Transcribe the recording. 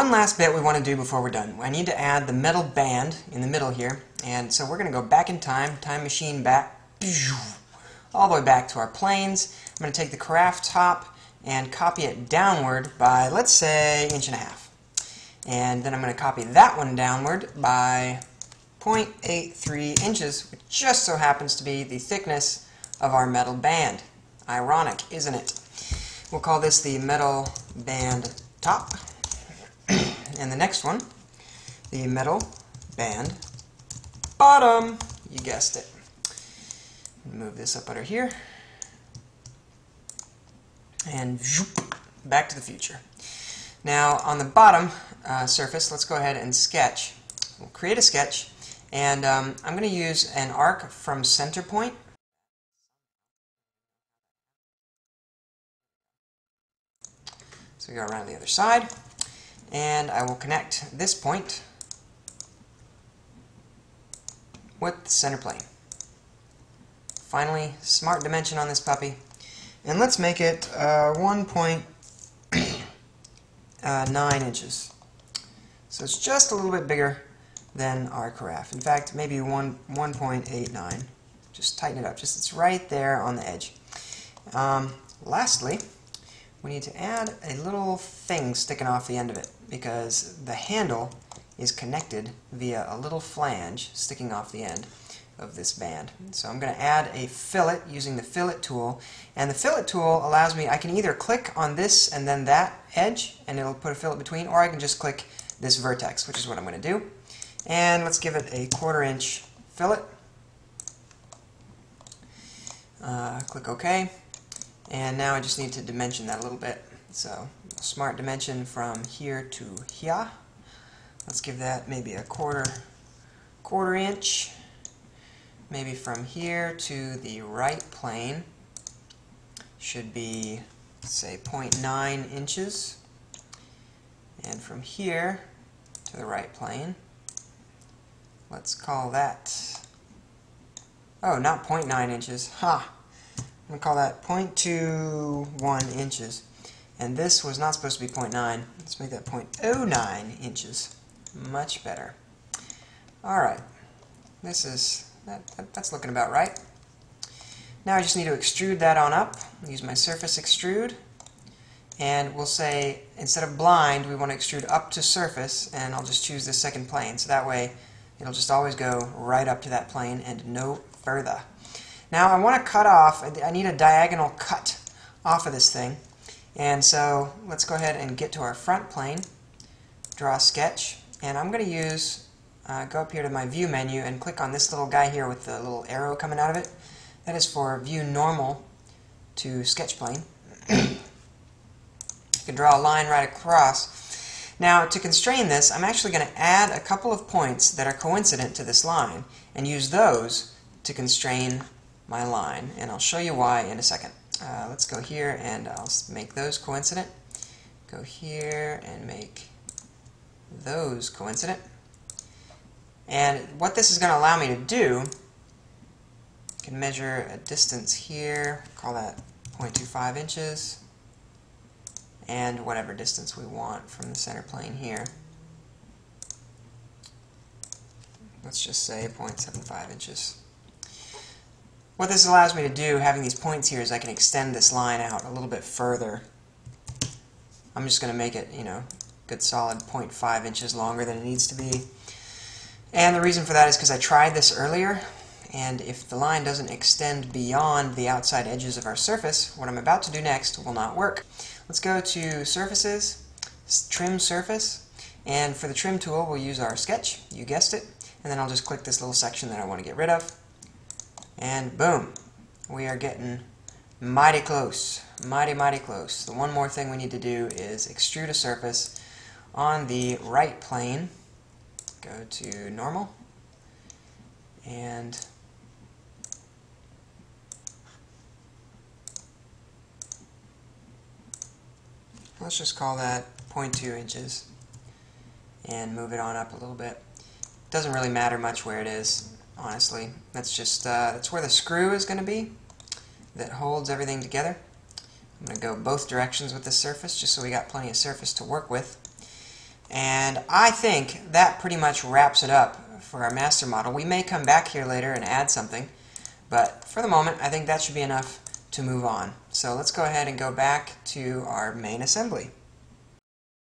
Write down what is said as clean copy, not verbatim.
one last bit we want to do before we're done. I need to add the metal band in the middle here, and so we're going to go back in time machine back, all the way back to our planes. I'm going to take the carafe top and copy it downward by, let's say, 1.5 inches. And then I'm going to copy that one downward by 0.83 inches, which just so happens to be the thickness of our metal band. Ironic, isn't it? We'll call this the metal band top. And the next one, the metal band bottom. You guessed it. Move this up under here. And back to the future. Now on the bottom surface, let's go ahead and sketch. We'll create a sketch, and I'm going to use an arc from center point. So we go around the other side, and I will connect this point with the center plane. Finally, smart dimension on this puppy. And let's make it 1.9 inches. So it's just a little bit bigger than our carafe. In fact, maybe 1.89. Just tighten it up. Just it's right there on the edge. Lastly, we need to add a little thing sticking off the end of it, because the handle is connected via a little flange sticking off the end of this band. So I'm going to add a fillet using the fillet tool, and the fillet tool allows me, I can either click on this and then that edge and it'll put a fillet between, or I can just click this vertex, which is what I'm going to do. And let's give it a 1/4 inch fillet. Click OK, and now I just need to dimension that a little bit. So smart dimension from here to here. Let's give that maybe a quarter inch. Maybe from here to the right plane should be, say, 0.9 inches. And from here to the right plane, let's call that, oh, not 0.9 inches, ha! I'm going to call that 0.21 inches. And this was not supposed to be 0.9. Let's make that 0.09 inches. Much better. Alright, this is that's looking about right. Now I just need to extrude that on up. Use my surface extrude, and we'll say instead of blind we want to extrude up to surface, and I'll just choose the second plane, so that way it'll just always go right up to that plane and no further. Now I want to cut off, I need a diagonal cut off of this thing, and so let's go ahead and get to our front plane, draw a sketch, and I'm going to use go up here to my view menu and click on this little guy here with the little arrow coming out of it. That is for view normal to sketch plane. You can draw a line right across. Now to constrain this, I'm actually going to add a couple of points that are coincident to this line and use those to constrain my line, and I'll show you why in a second. Let's go here and I'll make those coincident. Go here and make those coincident. And what this is going to allow me to do, I can measure a distance here, call that 0.25 inches, and whatever distance we want from the center plane here. Let's just say 0.75 inches. What this allows me to do, having these points here, is I can extend this line out a little bit further. I'm just going to make it, good solid 0.5 inches longer than it needs to be. And the reason for that is because I tried this earlier, and if the line doesn't extend beyond the outside edges of our surface, what I'm about to do next will not work. Let's go to Surfaces, Trim Surface, and for the Trim tool we'll use our sketch, you guessed it, and then I'll just click this little section that I want to get rid of, and boom, we are getting mighty close, mighty close. The one more thing we need to do is extrude a surface on the right plane. Go to normal, and let's just call that 0.2 inches and move it on up a little bit. Doesn't really matter much where it is, honestly. That's just that's where the screw is going to be that holds everything together. I'm going to go both directions with this surface just so we got plenty of surface to work with. And I think that pretty much wraps it up for our master model. We may come back here later and add something, but for the moment I think that should be enough to move on. So let's go ahead and go back to our main assembly.